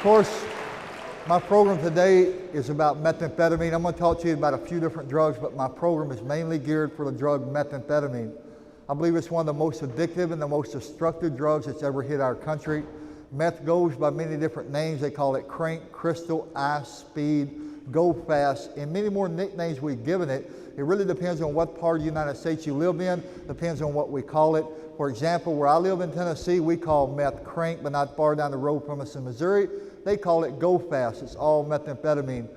course, my program today is about methamphetamine. I'm going to talk to you about a few different drugs, but my program is mainly geared for the drug methamphetamine. I believe it's one of the most addictive and the most destructive drugs that's ever hit our country. Meth goes by many different names. They call it crank, crystal, ice, speed, go fast, and many more nicknames we've given it. It really depends on what part of the United States you live in, depends on what we call it. For example, where I live in Tennessee, we call meth crank, but not far down the road from us in Missouri, they call it go fast. It's all methamphetamine.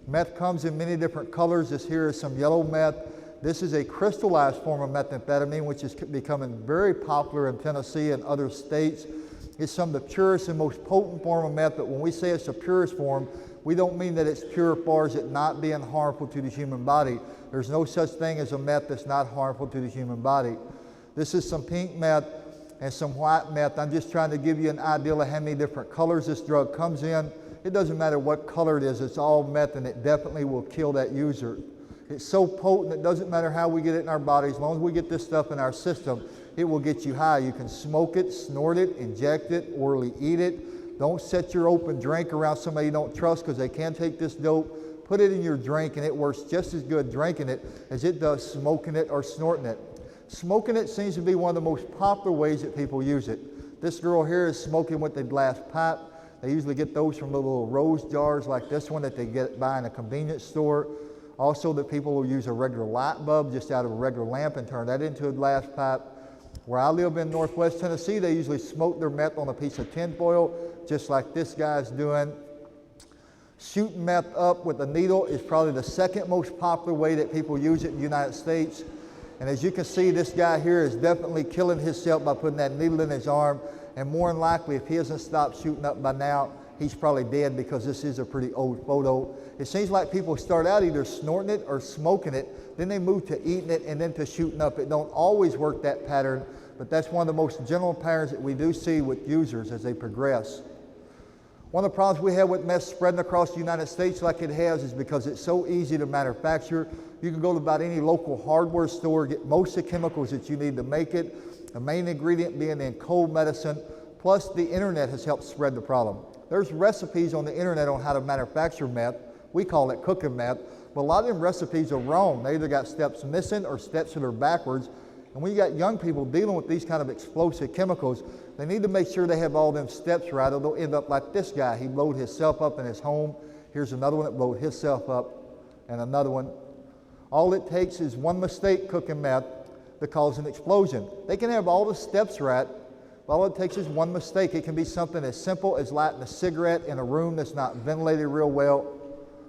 Meth comes in many different colors. This here is some yellow meth. This is a crystallized form of methamphetamine, which is becoming very popular in Tennessee and other states. It's some of the purest and most potent form of meth, but when we say it's the purest form, we don't mean that it's pure as far as it not being harmful to the human body. There's no such thing as a meth that's not harmful to the human body. This is some pink meth and some white meth. I'm just trying to give you an idea of how many different colors this drug comes in. It doesn't matter what color it is, it's all meth, and it definitely will kill that user. It's so potent, it doesn't matter how we get it in our bodies. As long as we get this stuff in our system, it will get you high. You can smoke it, snort it, inject it, orally eat it. Don't set your open drink around somebody you don't trust, because they can take this dope. Put it in your drink and it works just as good drinking it as it does smoking it or snorting it. Smoking it seems to be one of the most popular ways that people use it. This girl here is smoking with a glass pipe. They usually get those from the little rose jars like this one that they get by in a convenience store. Also, that people will use a regular light bulb just out of a regular lamp and turn that into a glass pipe. Where I live in Northwest Tennessee, they usually smoke their meth on a piece of tin foil, just like this guy's doing. Shooting meth up with a needle is probably the second most popular way that people use it in the United States. And as you can see, this guy here is definitely killing himself by putting that needle in his arm. And more than likely, if he hasn't stopped shooting up by now, he's probably dead, because this is a pretty old photo. It seems like people start out either snorting it or smoking it, then they move to eating it and then to shooting up. It don't always work that pattern, but that's one of the most general patterns that we do see with users as they progress. One of the problems we have with meth spreading across the United States like it has is because it's so easy to manufacture. You can go to about any local hardware store, get most of the chemicals that you need to make it, the main ingredient being in cold medicine, plus the internet has helped spread the problem. There's recipes on the internet on how to manufacture meth. We call it cooking meth, but a lot of them recipes are wrong. They either got steps missing or steps that are backwards. And when you got young people dealing with these kind of explosive chemicals, they need to make sure they have all them steps right, or they'll end up like this guy. He blowed himself up in his home. Here's another one that blowed himself up, and another one. All it takes is one mistake cooking meth to cause an explosion. They can have all the steps right, but all it takes is one mistake. It can be something as simple as lighting a cigarette in a room that's not ventilated real well,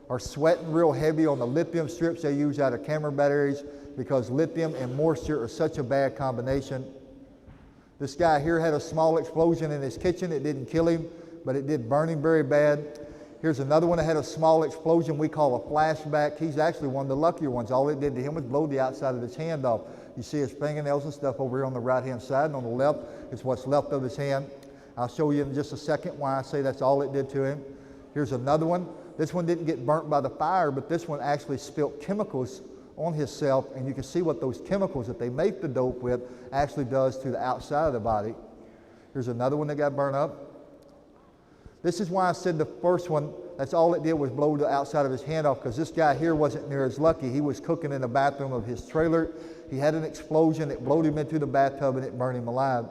or sweating real heavy on the lithium strips they use out of camera batteries, because lithium and moisture are such a bad combination. This guy here had a small explosion in his kitchen. It didn't kill him, but it did burn him very bad. Here's another one that had a small explosion we call a flashback. He's actually one of the luckier ones. All it did to him was blow the outside of his hand off. You see his fingernails and stuff over here on the right-hand side, and on the left is what's left of his hand. I'll show you in just a second why I say that's all it did to him. Here's another one. This one didn't get burnt by the fire, but this one actually spilt chemicals on himself, and you can see what those chemicals that they make the dope with actually does to the outside of the body. Here's another one that got burned up. This is why I said the first one, that's all it did was blow the outside of his hand off, because this guy here wasn't near as lucky. He was cooking in the bathroom of his trailer. He had an explosion, it blowed him into the bathtub, and it burned him alive.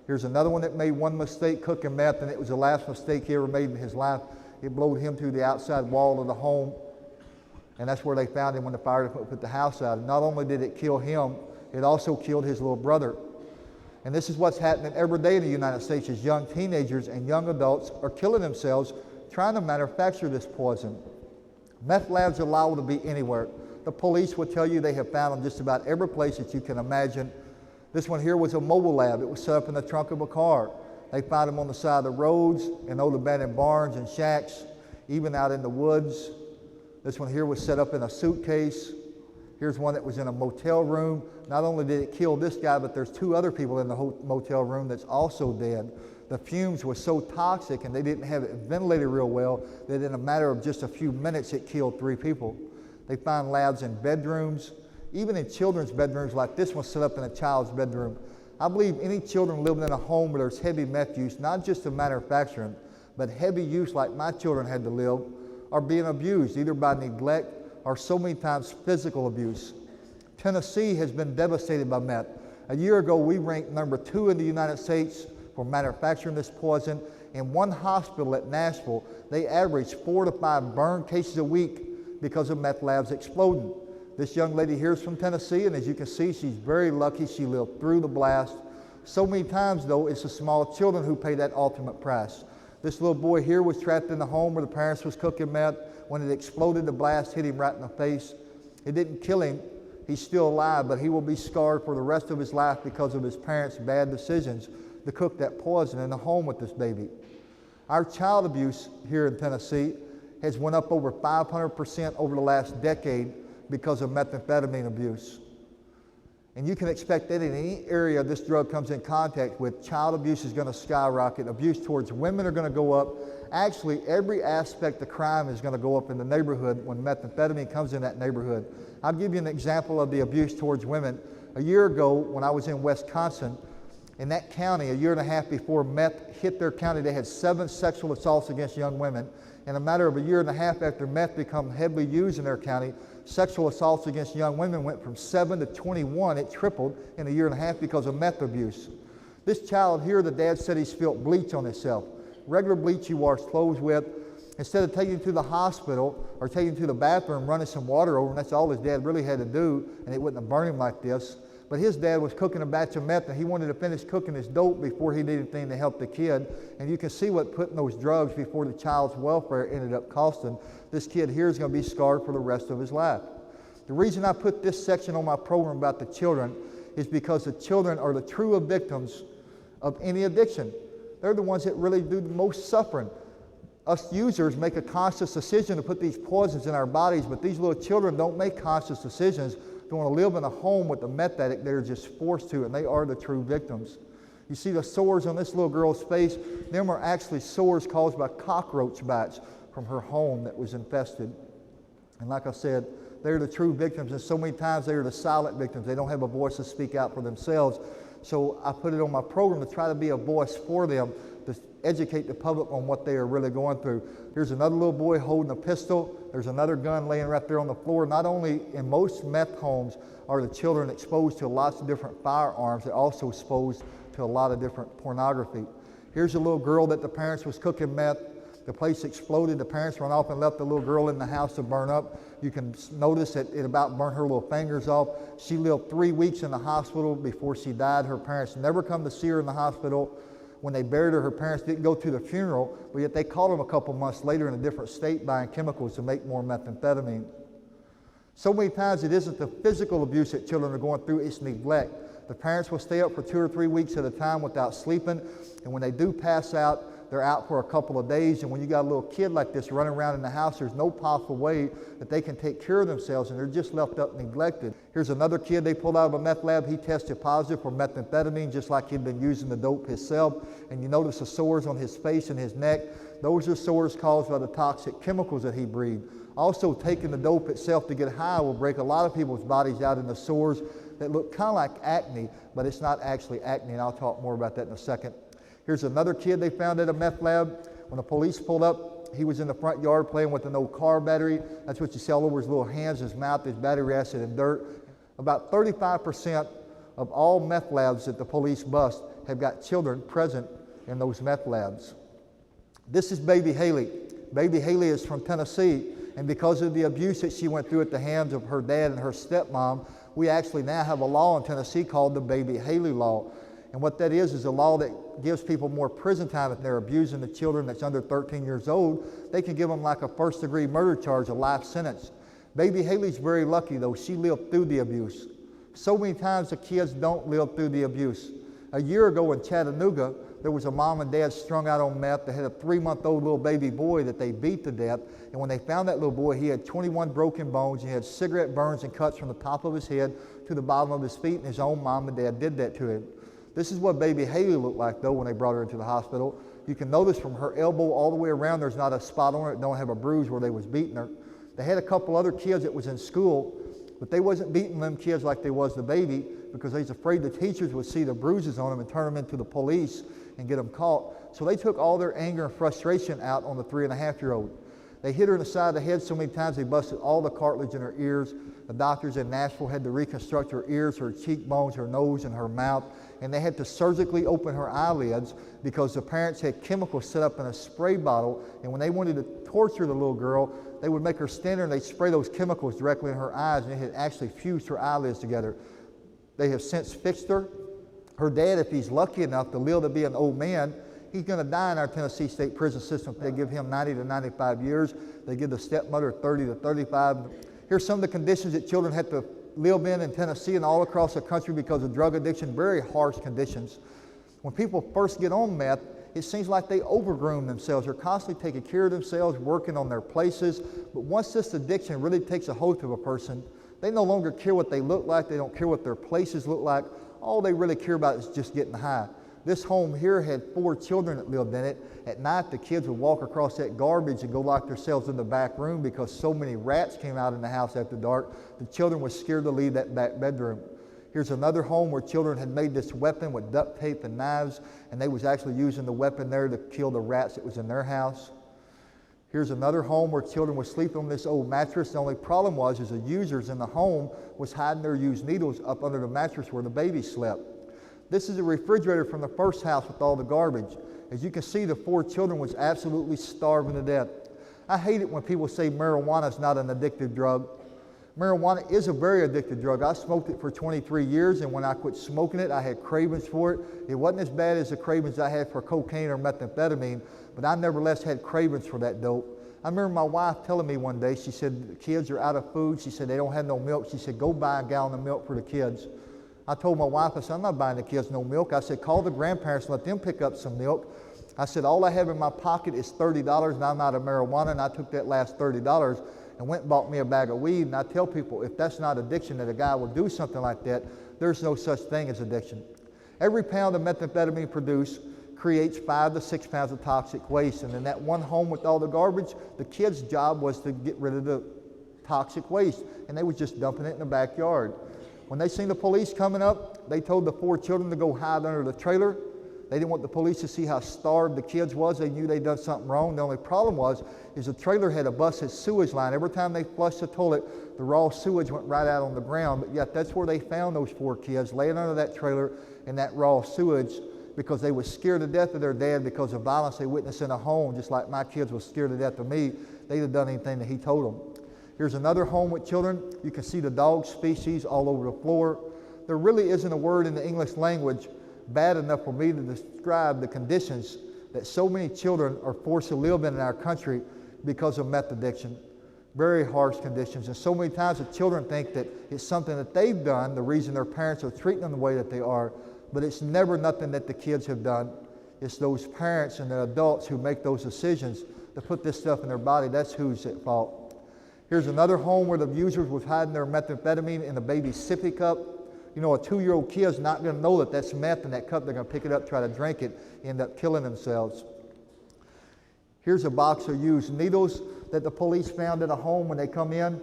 Here's another one that made one mistake cooking meth, and it was the last mistake he ever made in his life. It blowed him through the outside wall of the home, and that's where they found him when the fire department put the house out. And not only did it kill him, it also killed his little brother. And this is what's happening every day in the United States, is young teenagers and young adults are killing themselves trying to manufacture this poison. Meth labs are liable to be anywhere. The police will tell you they have found them just about every place that you can imagine. This one here was a mobile lab. It was set up in the trunk of a car. They found them on the side of the roads, in old abandoned barns and shacks, even out in the woods. This one here was set up in a suitcase. Here's one that was in a motel room. Not only did it kill this guy, but there's two other people in the motel room that's also dead. The fumes were so toxic and they didn't have it ventilated real well that in a matter of just a few minutes it killed 3 people. They find labs in bedrooms, even in children's bedrooms like this one set up in a child's bedroom. I believe any children living in a home where there's heavy meth use, not just in manufacturing, but heavy use like my children had to live, are being abused either by neglect or so many times physical abuse. Tennessee has been devastated by meth. A year ago, we ranked number 2 in the United States for manufacturing this poison. In one hospital at Nashville, they averaged 4 to 5 burn cases a week because of meth labs exploding. This young lady here is from Tennessee, and as you can see, she's very lucky she lived through the blast. So many times, though, it's the small children who pay that ultimate price. This little boy here was trapped in the home where the parents was cooking meth. When it exploded, the blast hit him right in the face. It didn't kill him. He's still alive, but he will be scarred for the rest of his life because of his parents' bad decisions to cook that poison in the home with this baby. Our child abuse here in Tennessee has went up over 500% over the last decade because of methamphetamine abuse. And you can expect that in any area this drug comes in contact with, child abuse is going to skyrocket. Abuse towards women are going to go up. Actually, every aspect of crime is going to go up in the neighborhood when methamphetamine comes in that neighborhood. I'll give you an example of the abuse towards women. A year ago, when I was in Wisconsin, in that county, a year and a half before meth hit their county, they had 7 sexual assaults against young women. In a matter of a year and a half after meth became heavily used in their county, sexual assaults against young women went from 7 to 21. It tripled in a year and a half because of meth abuse. This child here, the dad said he spilt bleach on himself. Regular bleach he washed clothes with. Instead of taking him to the hospital or taking him to the bathroom, running some water over him, that's all his dad really had to do, and it wouldn't have burned him like this. But his dad was cooking a batch of meth, and he wanted to finish cooking his dope before he did anything to help the kid. And you can see what putting those drugs before the child's welfare ended up costing. This kid here is going to be scarred for the rest of his life. The reason I put this section on my program about the children is because the children are the true victims of any addiction. They're the ones that really do the most suffering. Us users make a conscious decision to put these poisons in our bodies, but these little children don't make conscious decisions. They want to live in a home with a meth addict. They're just forced to, and they are the true victims. You see the sores on this little girl's face? Them are actually sores caused by cockroach bites from her home that was infested. And like I said, they're the true victims, and so many times they are the silent victims. They don't have a voice to speak out for themselves. So I put it on my program to try to be a voice for them, to educate the public on what they are really going through. Here's another little boy holding a pistol. There's another gun laying right there on the floor. Not only in most meth homes are the children exposed to lots of different firearms, they're also exposed to a lot of different pornography. Here's a little girl that the parents was cooking meth. The place exploded. The parents ran off and left the little girl in the house to burn up. You can notice that it about burned her little fingers off. She lived 3 weeks in the hospital before she died. Her parents never come to see her in the hospital. When they buried her, her parents didn't go to the funeral, but yet they called them a couple months later in a different state buying chemicals to make more methamphetamine. So many times it isn't the physical abuse that children are going through, it's neglect. The parents will stay up for 2 or 3 weeks at a time without sleeping, and when they do pass out, they're out for a couple of days, and when you got a little kid like this running around in the house, there's no possible way that they can take care of themselves, and they're just left up neglected. Here's another kid they pulled out of a meth lab. He tested positive for methamphetamine, just like he'd been using the dope himself, and you notice the sores on his face and his neck. Those are sores caused by the toxic chemicals that he breathed. Also, taking the dope itself to get high will break a lot of people's bodies out into sores that look kind of like acne, but it's not actually acne, and I'll talk more about that in a second. Here's another kid they found at a meth lab. When the police pulled up, he was in the front yard playing with an old car battery. That's what you see all over his little hands, his mouth, his battery acid and dirt. About 35% of all meth labs that the police bust have got children present in those meth labs. This is baby Haley. Baby Haley is from Tennessee, and because of the abuse that she went through at the hands of her dad and her stepmom, we actually now have a law in Tennessee called the Baby Haley Law. And what that is a law that gives people more prison time if they're abusing the children that's under 13 years old. They can give them like a first-degree murder charge, a life sentence. Baby Haley's very lucky, though. She lived through the abuse. So many times the kids don't live through the abuse. A year ago in Chattanooga, there was a mom and dad strung out on meth. They had a 3-month-old little baby boy that they beat to death. And when they found that little boy, he had 21 broken bones. He had cigarette burns and cuts from the top of his head to the bottom of his feet, and his own mom and dad did that to him. This is what baby Haley looked like, though, when they brought her into the hospital. You can notice from her elbow all the way around, there's not a spot on her. It don't have a bruise where they was beating her. They had a couple other kids that was in school, but they wasn't beating them kids like they was the baby because they was afraid the teachers would see the bruises on them and turn them into the police and get them caught. So they took all their anger and frustration out on the 3.5-year-old. They hit her in the side of the head so many times they busted all the cartilage in her ears. The doctors in Nashville had to reconstruct her ears, her cheekbones, her nose, and her mouth. And they had to surgically open her eyelids because the parents had chemicals set up in a spray bottle. And when they wanted to torture the little girl, they would make her stand there and they'd spray those chemicals directly in her eyes, and it had actually fused her eyelids together. They have since fixed her. Her dad, if he's lucky enough to live to be an old man, he's going to die in our Tennessee state prison system. They give him 90 to 95 years. They give the stepmother 30 to 35. Here's some of the conditions that children had to live in Tennessee and all across the country because of drug addiction, very harsh conditions. When people first get on meth, it seems like they overgroom themselves. They're constantly taking care of themselves, working on their places. But once this addiction really takes a hold of a person, they no longer care what they look like. They don't care what their places look like. All they really care about is just getting high. This home here had 4 children that lived in it. At night, the kids would walk across that garbage and go lock themselves in the back room because so many rats came out in the house after dark. The children were scared to leave that back bedroom. Here's another home where children had made this weapon with duct tape and knives, and they was actually using the weapon there to kill the rats that was in their house. Here's another home where children were sleeping on this old mattress. The only problem was the users in the home was hiding their used needles up under the mattress where the baby slept. This is a refrigerator from the first house with all the garbage. As you can see, the 4 children was absolutely starving to death. I hate it when people say marijuana is not an addictive drug. Marijuana is a very addictive drug. I smoked it for 23 years, and when I quit smoking it, I had cravings for it. It wasn't as bad as the cravings I had for cocaine or methamphetamine, but I nevertheless had cravings for that dope. I remember my wife telling me one day, she said, the kids are out of food. She said, they don't have no milk. She said, go buy a gallon of milk for the kids. I told my wife, I said, I'm not buying the kids no milk. I said, call the grandparents and let them pick up some milk. I said, all I have in my pocket is $30 and I'm out of marijuana, and I took that last $30 and went and bought me a bag of weed. And I tell people, if that's not addiction, that a guy will do something like that, there's no such thing as addiction. Every pound of methamphetamine produced creates 5 to 6 pounds of toxic waste. And in that one home with all the garbage, the kids' job was to get rid of the toxic waste, and they was just dumping it in the backyard. When they seen the police coming up, they told the 4 children to go hide under the trailer. They didn't want the police to see how starved the kids was. They knew they'd done something wrong. The only problem was the trailer had a busted sewage line. Every time they flushed the toilet, the raw sewage went right out on the ground. But yet that's where they found those 4 kids, laying under that trailer in that raw sewage, because they were scared to death of their dad because of violence they witnessed in a home, just like my kids were scared to death of me. They'd have done anything that he told them. Here's another home with children. You can see the dog species all over the floor. There really isn't a word in the English language bad enough for me to describe the conditions that so many children are forced to live in our country because of meth addiction. Very harsh conditions. And so many times the children think that it's something that they've done, the reason their parents are treating them the way that they are, but it's never nothing that the kids have done. It's those parents and the adults who make those decisions to put this stuff in their body. That's who's at fault. Here's another home where the users was hiding their methamphetamine in the baby's sippy cup. You know, a 2-year-old kid's not going to know that that's meth in that cup. They're going to pick it up, try to drink it, end up killing themselves. Here's a box of used needles that the police found at a home when they come in.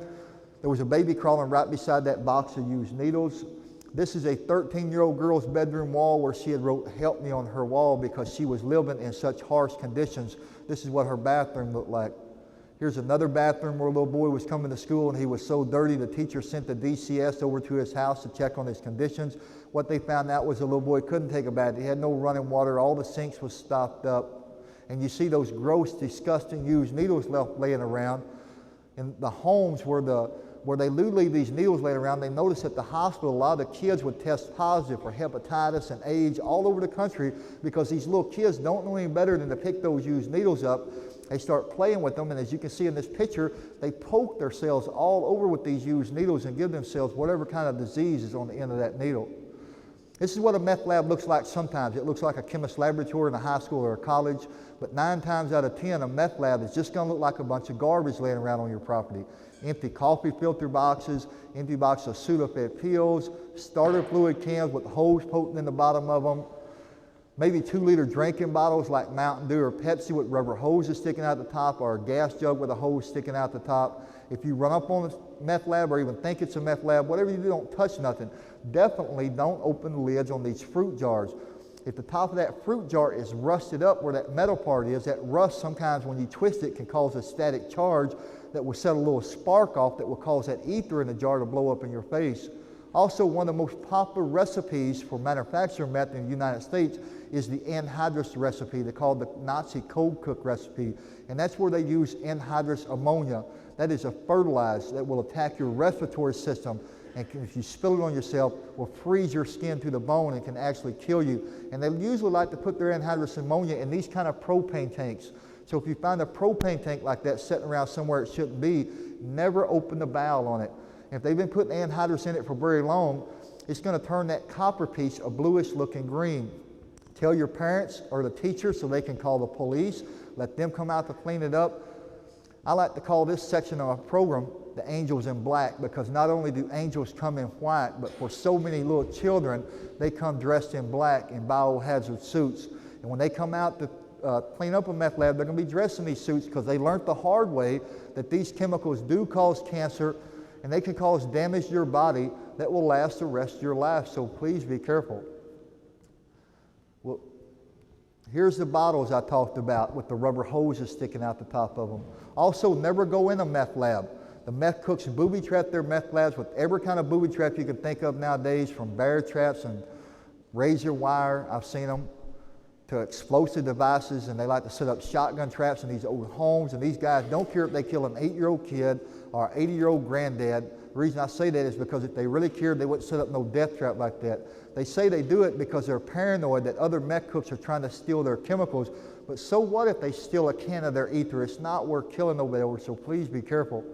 There was a baby crawling right beside that box of used needles. This is a 13-year-old girl's bedroom wall where she had wrote "help me" on her wall because she was living in such harsh conditions. This is what her bathroom looked like. Here's another bathroom where a little boy was coming to school and he was so dirty the teacher sent the DCS over to his house to check on his conditions. What they found out was the little boy couldn't take a bath. He had no running water. All the sinks was stopped up. And you see those gross, disgusting used needles left laying around. In the homes where they leave these needles laying around, they noticed at the hospital a lot of the kids would test positive for hepatitis and AIDS all over the country because these little kids don't know any better than to pick those used needles up. They start playing with them, and as you can see in this picture, they poke themselves all over with these used needles and give themselves whatever kind of disease is on the end of that needle. This is what a meth lab looks like sometimes. It looks like a chemist's laboratory in a high school or a college, but 9 times out of 10, a meth lab is just going to look like a bunch of garbage laying around on your property. Empty coffee filter boxes, empty boxes of Sudafed pills, starter fluid cans with holes poked in the bottom of them, maybe 2-liter drinking bottles like Mountain Dew or Pepsi with rubber hoses sticking out the top, or a gas jug with a hose sticking out the top. If you run up on a meth lab or even think it's a meth lab, whatever you do, don't touch nothing. Definitely don't open the lids on these fruit jars. if the top of that fruit jar is rusted up where that metal part is, that rust sometimes when you twist it can cause a static charge that will set a little spark off that will cause that ether in the jar to blow up in your face. Also, one of the most popular recipes for manufacturing meth in the United States is the anhydrous recipe. They call it the Nazi cold cook recipe. And that's where they use anhydrous ammonia. That is a fertilizer that will attack your respiratory system. And if you spill it on yourself, will freeze your skin to the bone and can actually kill you. And they usually like to put their anhydrous ammonia in these kind of propane tanks. So if you find a propane tank like that sitting around somewhere it shouldn't be, never open the valve on it. If they've been putting anhydrous in it for very long, it's going to turn that copper piece a bluish looking green. Tell your parents or the teacher so they can call the police. Let them come out to clean it up. I like to call this section of our program the angels in black, because not only do angels come in white, but for so many little children, they come dressed in black in biohazard suits. And when they come out to clean up a meth lab, they're going to be dressed in these suits because they learned the hard way that these chemicals do cause cancer and they can cause damage to your body that will last the rest of your life. So please be careful. Well, here's the bottles I talked about with the rubber hoses sticking out the top of them. Also, never go in a meth lab. The meth cooks booby trap their meth labs with every kind of booby trap you can think of nowadays, from bear traps and razor wire, I've seen them, to explosive devices, and they like to set up shotgun traps in these old homes. And these guys don't care if they kill an 8-year-old kid or an 80-year-old granddad. The reason I say that is because if they really cared, they wouldn't set up no death trap like that. They say they do it because they're paranoid that other meth cooks are trying to steal their chemicals. But so what if they steal a can of their ether? It's not worth killing nobody over, so please be careful.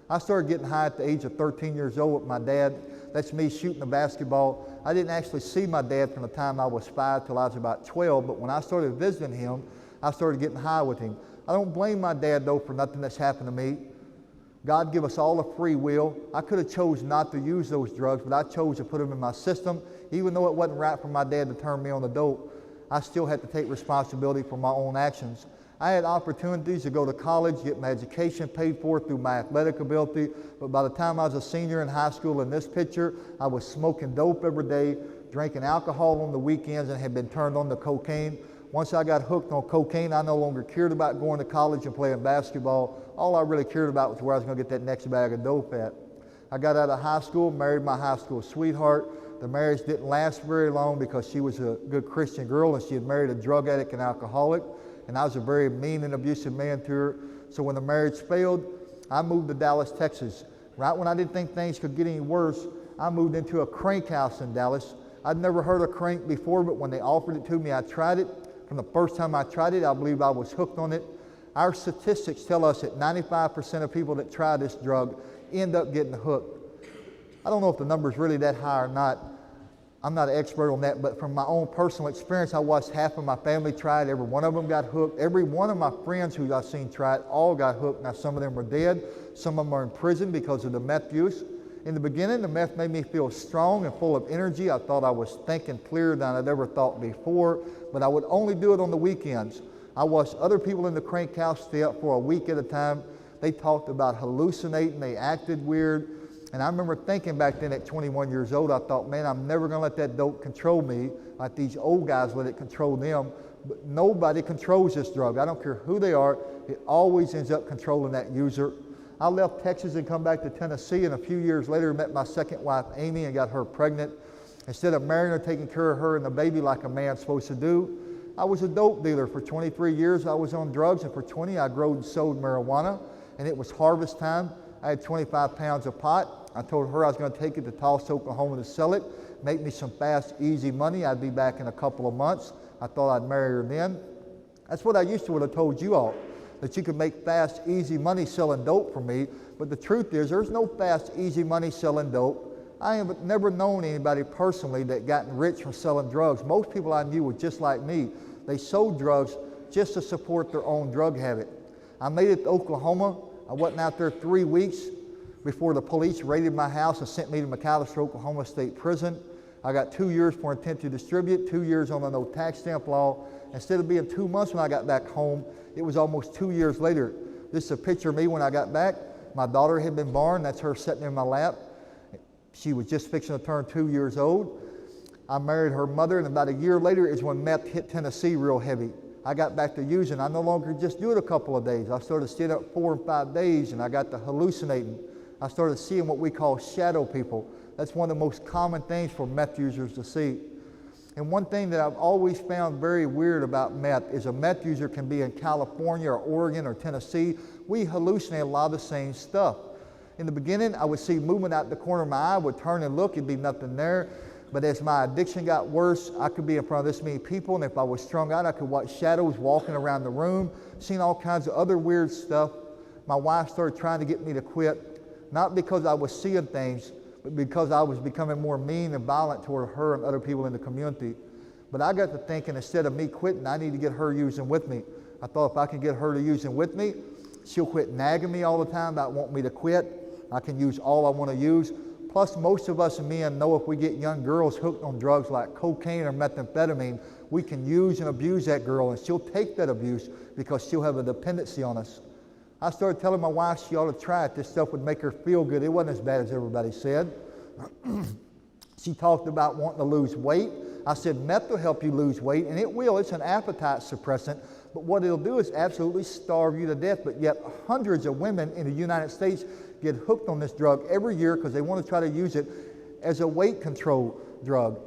I started getting high at the age of 13 years old with my dad. That's me shooting a basketball. I didn't actually see my dad from the time I was 5 till I was about 12, but when I started visiting him, I started getting high with him. I don't blame my dad, though, for nothing that's happened to me. God give us all a free will. I could have chose not to use those drugs, but I chose to put them in my system. Even though it wasn't right for my dad to turn me on the dope, I still had to take responsibility for my own actions. I had opportunities to go to college, get my education paid for through my athletic ability, but by the time I was a senior in high school in this picture, I was smoking dope every day, drinking alcohol on the weekends, and had been turned on to cocaine. Once I got hooked on cocaine, I no longer cared about going to college and playing basketball. All I really cared about was where I was going to get that next bag of dope at. I got out of high school, married my high school sweetheart. The marriage didn't last very long because she was a good Christian girl and she had married a drug addict and alcoholic. And I was a very mean and abusive man to her. So when the marriage failed, I moved to Dallas, Texas. Right when I didn't think things could get any worse, I moved into a crank house in Dallas. I'd never heard of crank before, but when they offered it to me, I tried it. From the first time I tried it, I believe I was hooked on it. Our statistics tell us that 95% of people that try this drug end up getting hooked. I don't know if the number's really that high or not. I'm not an expert on that, but from my own personal experience, I watched half of my family try it. Every one of them got hooked. Every one of my friends who I've seen try it all got hooked. Now, some of them are dead. Some of them are in prison because of the meth use. In the beginning, the meth made me feel strong and full of energy. I thought I was thinking clearer than I'd ever thought before, but I would only do it on the weekends. I watched other people in the crank house stay up for a week at a time. They talked about hallucinating. They acted weird. And I remember thinking back then at 21 years old, I thought, man, I'm never going to let that dope control me like these old guys let it control them. But nobody controls this drug. I don't care who they are. It always ends up controlling that user. I left Texas and come back to Tennessee, and a few years later met my second wife, Amy, and got her pregnant. Instead of marrying her, taking care of her and the baby like a man's supposed to do, I was a dope dealer. For 23 years, I was on drugs, and for 20, I grew and sold marijuana, and it was harvest time. I had 25 pounds of pot. I told her I was going to take it to Tulsa, Oklahoma to sell it, make me some fast, easy money. I'd be back in a couple of months. I thought I'd marry her then. That's what I used to would have told you all, that you could make fast, easy money selling dope for me. But the truth is, there's no fast, easy money selling dope. I have never known anybody personally that gotten rich from selling drugs. Most people I knew were just like me. They sold drugs just to support their own drug habit. I made it to Oklahoma. I wasn't out there 3 weeks before the police raided my house and sent me to McAlester, Oklahoma State Prison. I got 2 years for intent to distribute, 2 years on the no tax stamp law. Instead of being 2 months when I got back home, it was almost 2 years later. This is a picture of me when I got back. My daughter had been born. That's her sitting in my lap. She was just fixing to turn 2 years old. I married her mother, and about a year later is when meth hit Tennessee real heavy. I got back to using. I no longer just do it a couple of days. I started staying up 4 and 5 days, and I got to hallucinating. I started seeing what we call shadow people. That's one of the most common things for meth users to see. And one thing that I've always found very weird about meth is a meth user can be in California or Oregon or Tennessee. We hallucinate a lot of the same stuff. In the beginning, I would see movement out the corner of my eye, I would turn and look, it'd be nothing there. But as my addiction got worse, I could be in front of this many people, and if I was strung out, I could watch shadows walking around the room, seeing all kinds of other weird stuff. My wife started trying to get me to quit, not because I was seeing things, but because I was becoming more mean and violent toward her and other people in the community. But I got to thinking, instead of me quitting, I need to get her using with me. I thought if I can get her to using with me, she'll quit nagging me all the time about wanting me to quit. I can use all I want to use. Plus, most of us men know if we get young girls hooked on drugs like cocaine or methamphetamine, we can use and abuse that girl, and she'll take that abuse because she'll have a dependency on us. I started telling my wife she ought to try it. This stuff would make her feel good. It wasn't as bad as everybody said. She talked about wanting to lose weight. I said, meth will help you lose weight, and it will. It's an appetite suppressant, but what it'll do is absolutely starve you to death. But yet hundreds of women in the United States get hooked on this drug every year because they want to try to use it as a weight control drug.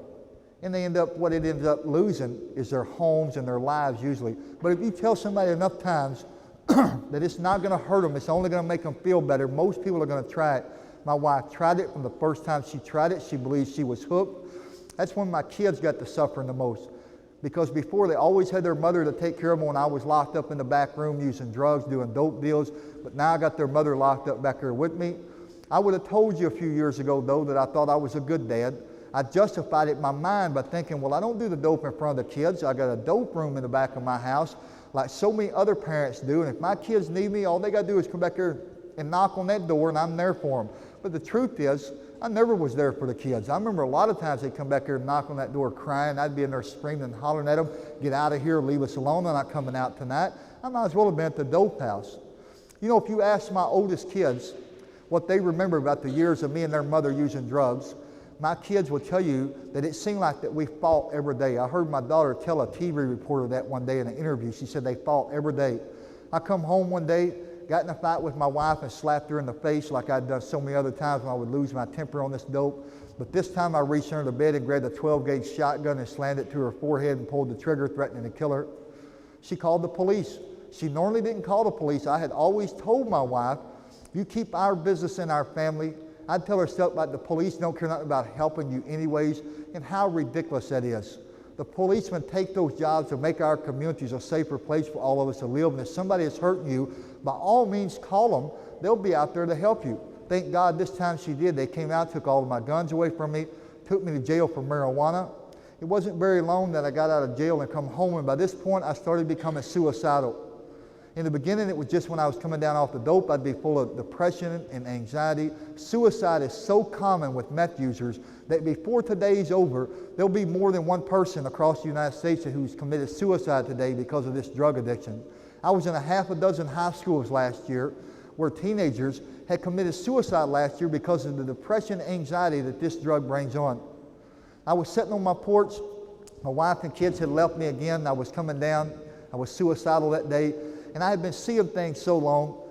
And they end up, what it ends up losing is their homes and their lives usually. But if you tell somebody enough times that it's not going to hurt them, it's only going to make them feel better, most people are going to try it. My wife tried it. From the first time she tried it, she believed she was hooked. That's when my kids got to suffering the most. Because before, they always had their mother to take care of them when I was locked up in the back room using drugs, doing dope deals. But now I got their mother locked up back here with me. I would have told you a few years ago, though, that I thought I was a good dad. I justified it in my mind by thinking, well, I don't do the dope in front of the kids. I got a dope room in the back of my house like so many other parents do. And if my kids need me, all they got to do is come back here and knock on that door, and I'm there for them. But the truth is, I never was there for the kids. I remember a lot of times they'd come back here and knock on that door crying. I'd be in there screaming and hollering at them, get out of here, leave us alone, I'm not coming out tonight. I might as well have been at the dope house. You know, if you ask my oldest kids what they remember about the years of me and their mother using drugs, my kids will tell you that it seemed like that we fought every day. I heard my daughter tell a TV reporter that one day in an interview. She said they fought every day. I come home one day, got in a fight with my wife and slapped her in the face like I'd done so many other times when I would lose my temper on this dope. But this time I reached under the bed and grabbed a 12-gauge shotgun and slammed it to her forehead and pulled the trigger, threatening to kill her. She called the police. She normally didn't call the police. I had always told my wife, you keep our business in our family. I'd tell her stuff like the police don't care nothing about helping you anyways, and how ridiculous that is. The policemen take those jobs to make our communities a safer place for all of us to live. And if somebody is hurting you, by all means call them. They'll be out there to help you. Thank God this time she did. They came out, took all of my guns away from me, took me to jail for marijuana. It wasn't very long that I got out of jail and come home, and by this point I started becoming suicidal. In the beginning, it was just when I was coming down off the dope, I'd be full of depression and anxiety. Suicide is so common with meth users that before today's over, there'll be more than one person across the United States who's committed suicide today because of this drug addiction. I was in a half a dozen high schools last year where teenagers had committed suicide last year because of the depression and anxiety that this drug brings on. I was sitting on my porch. My wife and kids had left me again. I was coming down. I was suicidal that day. And I had been seeing things so long,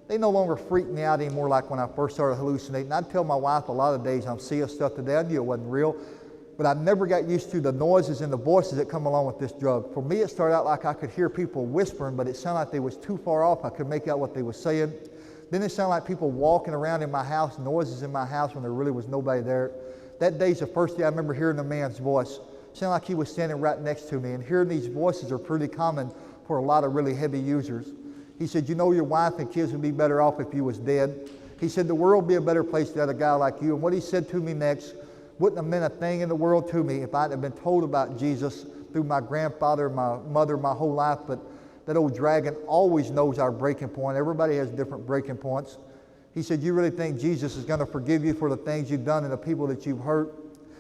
they no longer freaked me out anymore like when I first started hallucinating. I'd tell my wife a lot of days I'm seeing stuff today. I knew it wasn't real, but I never got used to the noises and the voices that come along with this drug. For me, it started out like I could hear people whispering, but it sounded like they was too far off. I could make out what they were saying. Then it sounded like people walking around in my house, noises in my house when there really was nobody there. That day's the first day I remember hearing the man's voice. It sounded like he was standing right next to me, and hearing these voices are pretty common for a lot of really heavy users. He said, you know, your wife and kids would be better off if you was dead. He said, the world would be a better place without a guy like you. And what he said to me next wouldn't have meant a thing in the world to me if I hadn't been told about Jesus through my grandfather, my mother, my whole life. But that old dragon always knows our breaking point. Everybody has different breaking points. He said, you really think Jesus is going to forgive you for the things you've done and the people that you've hurt?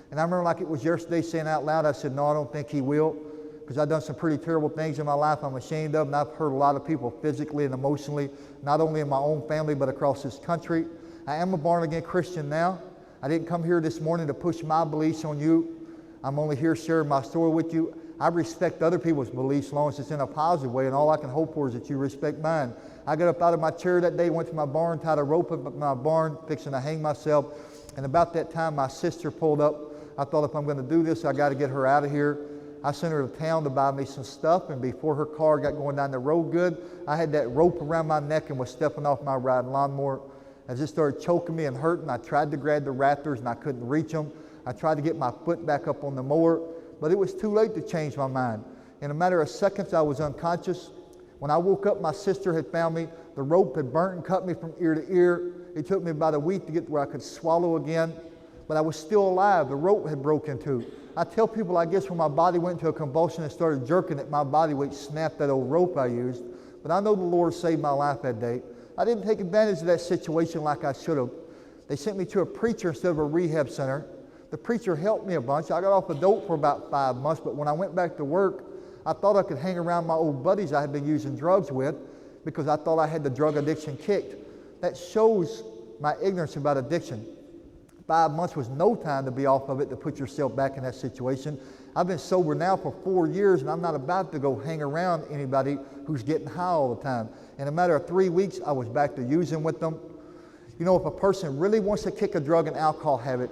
And I remember like it was yesterday saying out loud, I said, no, I don't think he will. Because I've done some pretty terrible things in my life I'm ashamed of, and I've hurt a lot of people physically and emotionally, not only in my own family, but across this country. I am a born-again Christian now. I didn't come here this morning to push my beliefs on you. I'm only here sharing my story with you. I respect other people's beliefs as long as it's in a positive way, and all I can hope for is that you respect mine. I got up out of my chair that day, went to my barn, tied a rope up in my barn, fixing to hang myself, and about that time my sister pulled up. I thought, if I'm going to do this, I got to get her out of here. I sent her to town to buy me some stuff, and before her car got going down the road good, I had that rope around my neck and was stepping off my riding lawnmower. As it started choking me and hurting, I tried to grab the rafters and I couldn't reach them. I tried to get my foot back up on the mower, but it was too late to change my mind. In a matter of seconds, I was unconscious. When I woke up, my sister had found me. The rope had burnt and cut me from ear to ear. It took me about a week to get to where I could swallow again, but I was still alive. The rope had broken too. I tell people, I guess when my body went into a convulsion and started jerking, that my body weight snapped that old rope I used. But I know the Lord saved my life that day. I didn't take advantage of that situation like I should have. They sent me to a preacher instead of a rehab center. The preacher helped me a bunch. I got off of dope for about 5 months, but when I went back to work, I thought I could hang around my old buddies I had been using drugs with because I thought I had the drug addiction kicked. That shows my ignorance about addiction. 5 months was no time to be off of it, to put yourself back in that situation. I've been sober now for 4 years, and I'm not about to go hang around anybody who's getting high all the time. In a matter of 3 weeks, I was back to using with them. You know, if a person really wants to kick a drug and alcohol habit,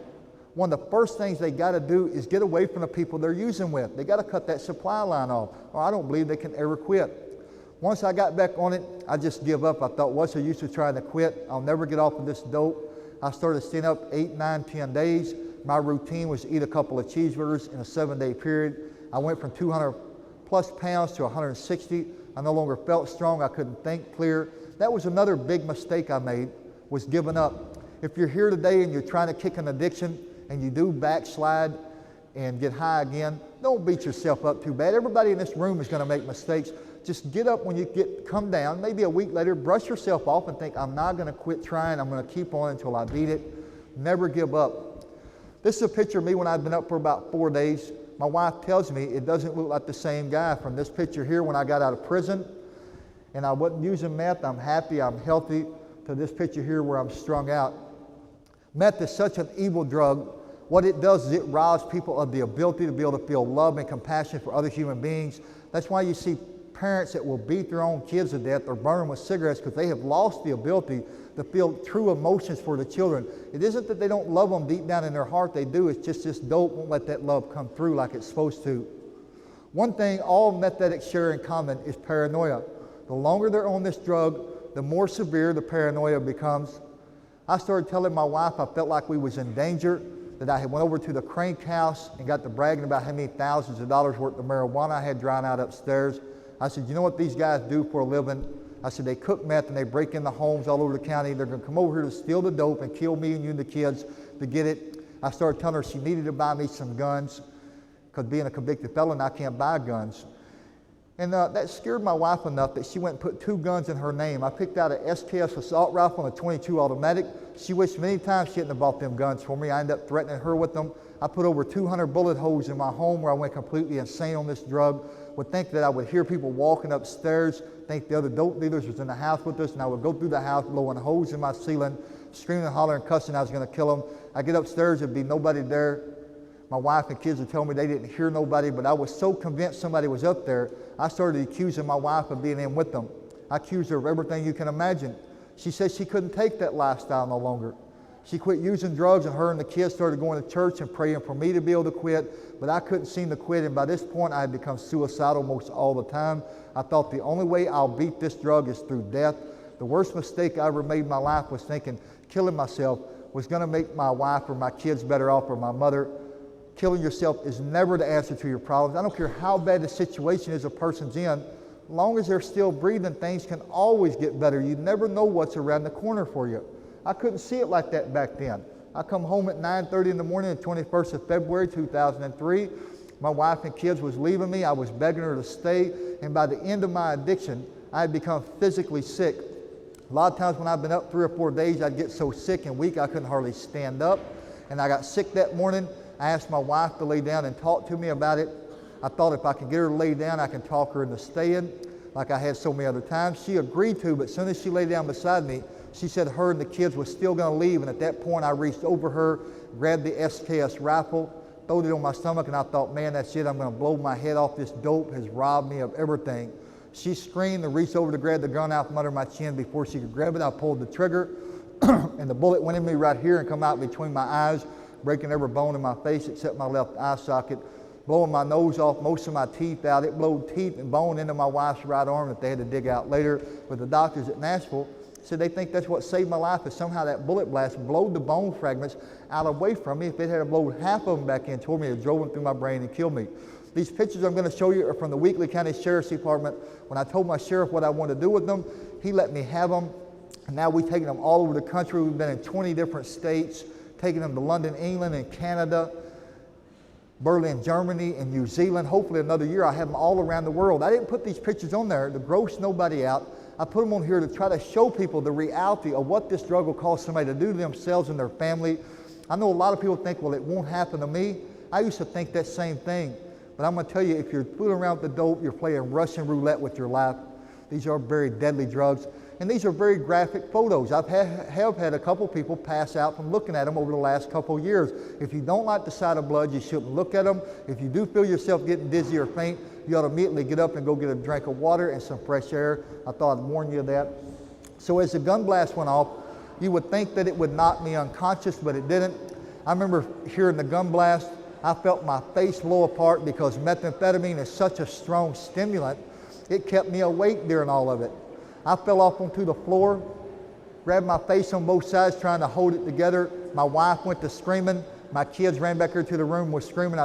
one of the first things they got to do is get away from the people they're using with. They got to cut that supply line off, or I don't believe they can ever quit. Once I got back on it, I just give up. I thought, what's the use of trying to quit? I'll never get off of this dope. I started staying up 8, 9, 10 days. My routine was to eat a couple of cheeseburgers in a 7-day period. I went from 200 plus pounds to 160. I no longer felt strong. I couldn't think clear. That was another big mistake I made, was giving up. If you're here today and you're trying to kick an addiction and you do backslide and get high again, don't beat yourself up too bad. Everybody in this room is going to make mistakes. Just get up when you come down, maybe a week later, brush yourself off and think, I'm not going to quit trying. I'm going to keep on until I beat it. Never give up. This is a picture of me when I'd been up for about 4 days. My wife tells me it doesn't look like the same guy from this picture here when I got out of prison. And I wasn't using meth. I'm happy, I'm healthy, to this picture here where I'm strung out. Meth is such an evil drug. What it does is it robs people of the ability to be able to feel love and compassion for other human beings. That's why you see parents that will beat their own kids to death or burn them with cigarettes, because they have lost the ability to feel true emotions for the children. It isn't that they don't love them deep down in their heart, they do. It's just this dope won't let that love come through like it's supposed to. One thing all meth addicts share in common is paranoia. The longer they're on this drug, the more severe the paranoia becomes. I started telling my wife I felt like we was in danger, that I had went over to the crank house and got to bragging about how many thousands of dollars worth of marijuana I had drying out upstairs. I said, you know what these guys do for a living? I said, they cook meth and they break into homes all over the county. They're going to come over here to steal the dope and kill me and you and the kids to get it. I started telling her she needed to buy me some guns, because being a convicted felon, I can't buy guns. And that scared my wife enough that she went and put 2 guns in her name. I picked out an SKS assault rifle and a .22 automatic. She wished many times she hadn't have bought them guns for me. I ended up threatening her with them. I put over 200 bullet holes in my home where I went completely insane on this drug. Would think that I would hear people walking upstairs, think the other dope dealers was in the house with us, and I would go through the house blowing holes in my ceiling, screaming and hollering, cussing I was going to kill them. I get upstairs, there'd be nobody there. My wife and kids would tell me they didn't hear nobody, but I was so convinced somebody was up there, I started accusing my wife of being in with them. I accused her of everything you can imagine. She said she couldn't take that lifestyle no longer. She quit using drugs, and her and the kids started going to church and praying for me to be able to quit, but I couldn't seem to quit, and by this point I had become suicidal most all the time. I thought the only way I'll beat this drug is through death. The worst mistake I ever made in my life was thinking killing myself was going to make my wife or my kids better off, or my mother. Killing yourself is never the answer to your problems. I don't care how bad the situation is a person's in, as long as they're still breathing, things can always get better. You never know what's around the corner for you. I couldn't see it like that back then. I come home at 9:30 in the morning, the 21st of February, 2003. My wife and kids was leaving me. I was begging her to stay, and by the end of my addiction, I had become physically sick. A lot of times when I've been up 3 or 4 days, I'd get so sick and weak I couldn't hardly stand up, and I got sick that morning. I asked my wife to lay down and talk to me about it. I thought if I could get her to lay down, I can talk her into staying, like I had so many other times. She agreed to, but as soon as she lay down beside me, she said her and the kids were still going to leave, and at that point I reached over her, grabbed the SKS rifle, throwed it on my stomach, and I thought, man, that's it. I'm going to blow my head off. This dope has robbed me of everything. She screamed and reached over to grab the gun out from under my chin. Before she could grab it, I pulled the trigger, and the bullet went in me right here and come out between my eyes, breaking every bone in my face except my left eye socket, blowing my nose off, most of my teeth out. It blowed teeth and bone into my wife's right arm that they had to dig out later. But the doctors at Nashville said they think that's what saved my life, is somehow that bullet blast blowed the bone fragments out away from me. If it had blowed half of them back in toward me, it drove them through my brain and killed me. These pictures I'm going to show you are from the Weakley County Sheriff's Department. When I told my sheriff what I wanted to do with them, he let me have them. And now we've taken them all over the country. We've been in 20 different states, taking them to London, England, and Canada, Berlin, Germany, and New Zealand. Hopefully another year I'll have them all around the world. I didn't put these pictures on there to gross nobody out. I put them on here to try to show people the reality of what this drug will cause somebody to do to themselves and their family. I know a lot of people think, well, it won't happen to me. I used to think that same thing. But I'm going to tell you, if you're fooling around with the dope, you're playing Russian roulette with your life. These are very deadly drugs. And these are very graphic photos. Have had a couple people pass out from looking at them over the last couple years. If you don't like the sight of blood, you shouldn't look at them. If you do feel yourself getting dizzy or faint, you ought to immediately get up and go get a drink of water and some fresh air. I thought I'd warn you of that. So as the gun blast went off, you would think that it would knock me unconscious, but it didn't. I remember hearing the gun blast. I felt my face blow apart because methamphetamine is such a strong stimulant. It kept me awake during all of it. I fell off onto the floor, grabbed my face on both sides trying to hold it together. My wife went to screaming. My kids ran back here to the room, was screaming.